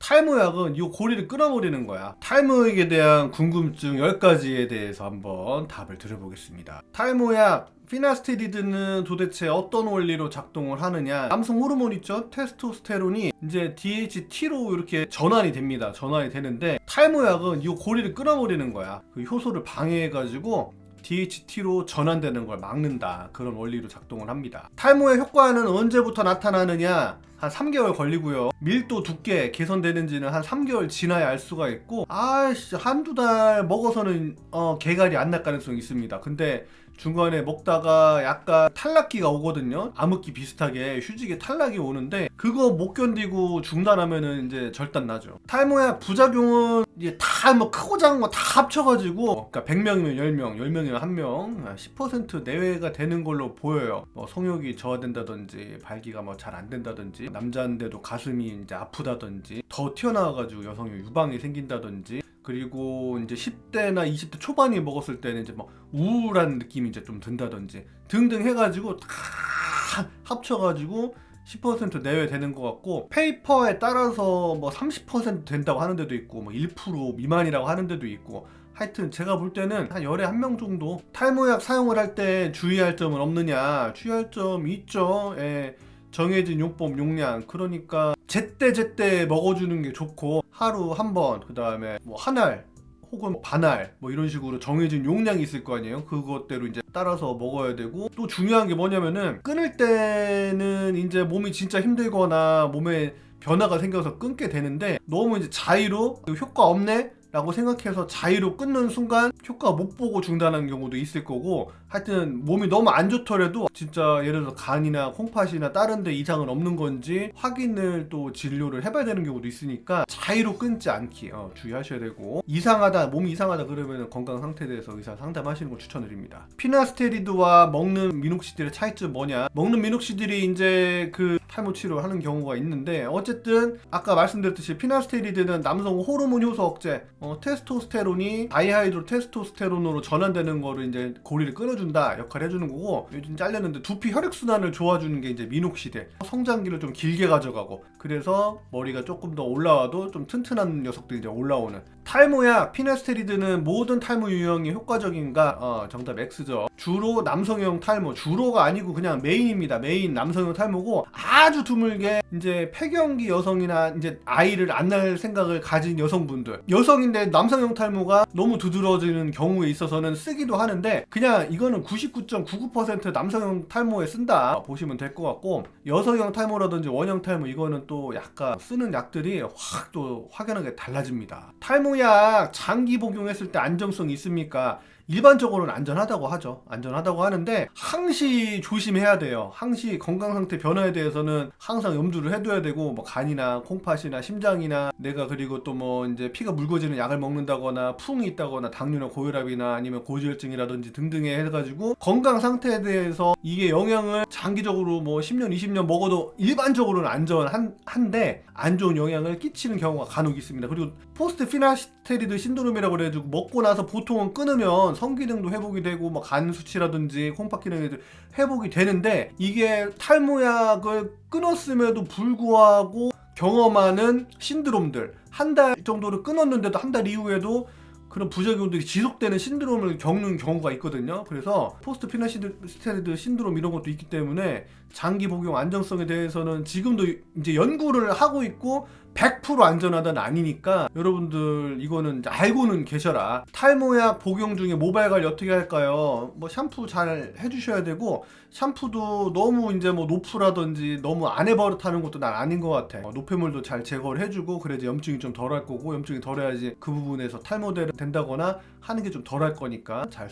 탈모약은 이 고리를 끊어버리는 거야. 탈모약에 대한 궁금증 10가지에 대해서 한번 답을 드려보겠습니다. 탈모약 피나스티리드는 도대체 어떤 원리로 작동을 하느냐. 남성 호르몬 있죠? 테스토스테론이 이제 DHT로 이렇게 전환이 됩니다. 전환이 되는데 탈모약은 이 고리를 끊어버리는 거야. 그 효소를 방해해가지고 DHT로 전환되는 걸 막는다. 그런 원리로 작동을 합니다. 탈모의 효과는 언제부터 나타나느냐? 한 3개월 걸리고요. 밀도 두께 개선되는지는 한 3개월 지나야 알 수가 있고, 한두 달 먹어서는 개갈이 안 날 가능성이 있습니다. 근데 중간에 먹다가 약간 탈락기가 오거든요. 암흑기 비슷하게 휴직에 탈락이 오는데 그거 못 견디고 중단하면은 이제 절단 나죠. 탈모약 부작용은 이제 다 뭐 크고 작은 거 다 합쳐가지고, 그러니까 100명이면 10명, 10명이면 1명, 10% 내외가 되는 걸로 보여요. 뭐 성욕이 저하된다든지, 발기가 뭐 잘 안 된다든지, 남자인데도 가슴이 이제 아프다든지, 더 튀어나와가지고 여성이 유방이 생긴다든지, 그리고 이제 10대나 20대 초반이 먹었을 때는 이제 막 우울한 느낌이 이제 좀 든다든지 등등 해가지고 다 합쳐가지고 10% 내외 되는 것 같고, 페이퍼에 따라서 뭐 30% 된다고 하는 데도 있고, 뭐 1% 미만이라고 하는 데도 있고, 하여튼 제가 볼 때는 한 열에 한 명 정도. 탈모약 사용을 할 때 주의할 점은 없느냐? 주의할 점이 있죠. 정해진 용법 용량, 그러니까 제때 먹어주는 게 좋고, 하루 한 번, 그 다음에 뭐 한 알 혹은 반알 뭐 이런 식으로 정해진 용량이 있을 거 아니에요. 그것대로 이제 따라서 먹어야 되고, 또 중요한 게 뭐냐면은 끊을 때는 이제 몸이 진짜 힘들거나 몸에 변화가 생겨서 끊게 되는데, 너무 이제 자의로 효과 없네 라고 생각해서 자의로 끊는 순간 효과 못 보고 중단하는 경우도 있을 거고, 하여튼 몸이 너무 안 좋더라도 진짜 예를 들어서 간이나 콩팥이나 다른 데 이상은 없는 건지 확인을 또 진료를 해봐야 되는 경우도 있으니까 자의로 끊지 않기 주의하셔야 되고, 이상하다, 몸이 이상하다 그러면 건강 상태에 대해서 의사 상담하시는 걸 추천드립니다. 피나스테리드와 먹는 미녹시딜의 차이점 뭐냐? 먹는 미녹시딜이 이제 그 탈모 치료를 하는 경우가 있는데, 어쨌든 아까 말씀드렸듯이 피나스테리드는 남성 호르몬 효소 억제, 테스토스테론이 다이하이드로 테스토스테론으로 전환되는 거를 이제 고리를 끊어준다 역할을 해주는 거고, 요즘 잘렸는데 두피 혈액순환을 도와주는 게 이제 미녹시딜, 성장기를 좀 길게 가져가고, 그래서 머리가 조금 더 올라와도 좀 튼튼한 녀석들이 이제 올라오는. 탈모약 피나스테리드는 모든 탈모 유형이 효과적인가? 정답 X죠. 주로 남성형 탈모, 주로가 아니고 그냥 메인입니다. 메인 남성형 탈모고, 아주 드물게 이제 폐경기 여성이나 이제 아이를 안 낳을 생각을 가진 여성분들, 여성인데 남성형 탈모가 너무 두드러지는 경우에 있어서는 쓰기도 하는데, 그냥 이거는 99.99% 남성형 탈모에 쓴다 보시면 될 것 같고, 여성형 탈모라든지 원형 탈모, 이거는 또 약간 쓰는 약들이 확 또 확연하게 달라집니다. 탈모약 장기 복용했을 때 안정성이 있습니까? 일반적으로는 안전하다고 하죠. 안전하다고 하는데 항시 조심해야 돼요. 항시 건강 상태 변화에 대해서는 항상 염두를 해둬야 되고, 뭐 간이나 콩팥이나 심장이나 내가, 그리고 또 뭐 이제 피가 묽어지는 약을 먹는다거나 풍이 있다거나 당뇨나 고혈압이나 아니면 고지혈증이라든지 등등에 해가지고 건강 상태에 대해서 이게 영향을 장기적으로 뭐 10년 20년 먹어도 일반적으로는 안전한데 안 좋은 영향을 끼치는 경우가 간혹 있습니다. 그리고 포스트 피나스테리드 신드롬이라고 그래가지고 먹고 나서 보통은 끊으면 성기능도 회복이 되고 뭐 간 수치라든지 콩팥 기능이 회복이 되는데, 이게 탈모약을 끊었음에도 불구하고 경험하는 신드롬들, 한 달 정도를 끊었는데도 한 달 이후에도 그런 부작용들이 지속되는 신드롬을 겪는 경우가 있거든요. 그래서 포스트 피나스테리드 신드롬 이런 것도 있기 때문에 장기 복용 안정성에 대해서는 지금도 이제 연구를 하고 있고 100% 안전하다는 아니니까, 여러분들 이거는 알고는 계셔라. 탈모약 복용 중에 모발 관리 어떻게 할까요? 뭐 샴푸 잘 해주셔야 되고, 샴푸도 너무 이제 뭐 노프라든지 너무 안 해버릇하는 것도 난 아닌 것 같아. 노폐물도 잘 제거를 해주고, 그래야지 염증이 좀 덜할 거고, 염증이 덜해야지 그 부분에서 탈모대를 된다거나 하는 게 좀 덜할 거니까 잘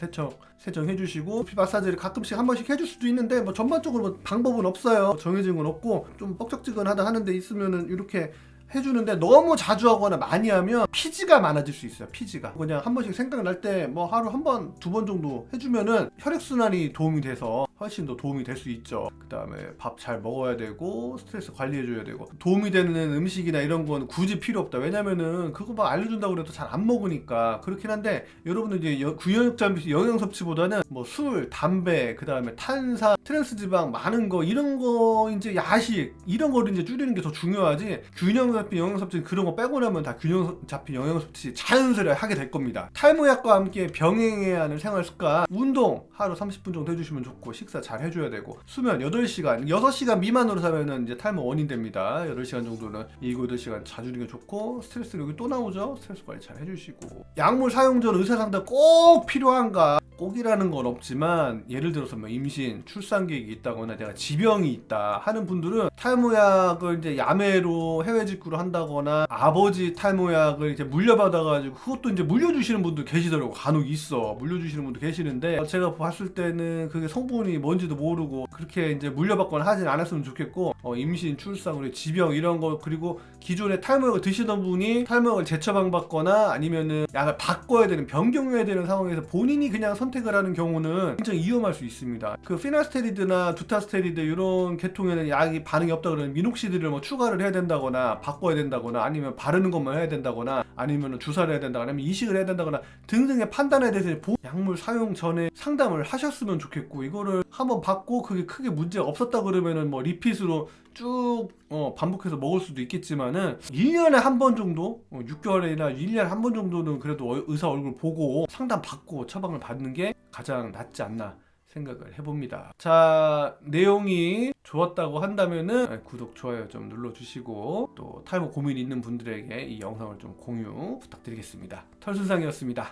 세정해 주시고, 두피 마사지를 가끔씩 한 번씩 해줄 수도 있는데, 뭐 전반적으로 뭐 방법은 없어요. 정해진 건 없고, 좀 뻑적지근하다 하는 데 있으면은 이렇게 해주는데, 너무 자주 하거나 많이 하면 피지가 많아질 수 있어요. 피지가 그냥 한 번씩 생각날 때 뭐 하루 한 번, 두 번 정도 해주면은 혈액순환이 도움이 돼서 훨씬 더 도움이 될 수 있죠. 그 다음에 밥 잘 먹어야 되고 스트레스 관리해줘야 되고 도움이 되는 음식이나 이런 건 굳이 필요 없다. 왜냐면은 그거 막 알려준다고 해도 잘 안 먹으니까. 그렇긴 한데 여러분들 이제 균형잡이 영양 섭취보다는 뭐 술, 담배, 그 다음에 탄산, 트랜스지방 많은 거 이런 거 이제 야식 이런 거를 이제 줄이는 게 더 중요하지. 균형 잡힌 영양 섭취 그런 거 빼고 나면 다 균형 잡힌 영양 섭취 자연스레 하게 될 겁니다. 탈모약과 함께 병행해야 하는 생활 습관, 운동 하루 30분 정도 해주시면 좋고 식사 잘 해줘야 되고 수면 8시간, 6시간 미만으로 자면은 이제 탈모 원인 됩니다. 8시간 정도는 7-8시간 자주는 게 좋고 스트레스 여기 또 나오죠. 스트레스 관리 잘 해주시고 약물 사용 전 의사 상담 꼭 필요한가? 꼭이라는 건 없지만 예를 들어서 뭐 임신, 출산 계획이 있다거나 내가 지병이 있다 하는 분들은 탈모약을 이제 야매로 해외 직구를 한다거나 아버지 탈모약을 이제 물려받아가지고 그것도 이제 물려주시는 분들 계시더라고. 간혹 있어. 물려주시는 분도 계시는데 제가 봤을 때는 그게 성분이 뭔지도 모르고 그렇게 이제 물려받거나 하진 않았으면 좋겠고 임신, 출산, 그리고 지병 이런 거 그리고 기존에 탈모약을 드시던 분이 탈모약을 재처방받거나 아니면은 약을 바꿔야 되는 변경해야 되는 상황에서 본인이 그냥 선택을 하는 경우는 굉장히 위험할 수 있습니다. 그 피나스테리드나 두타스테리드 이런 계통에는 약이 반응이 없다 그러면 미녹시딜을 뭐 추가를 해야 된다거나 바꿔야 된다거나 아니면 바르는 것만 해야 된다거나 아니면 주사를 해야 된다거나 아니면 이식을 해야 된다거나 등등의 판단에 대해서 약물 사용 전에 상담을 하셨으면 좋겠고 이거를 한번 받고 그게 크게 문제가 없었다 그러면은 뭐 리핏으로 쭉 반복해서 먹을 수도 있겠지만은 1년에 한 번 정도 6개월이나 1년에 한 번 정도는 그래도 의사 얼굴 보고 상담 받고 처방을 받는 게 가장 낫지 않나 생각을 해봅니다. 자, 내용이 좋았다고 한다면은 구독, 좋아요 좀 눌러주시고 또 탈모 고민 있는 분들에게 이 영상을 좀 공유 부탁드리겠습니다. 털순상이었습니다.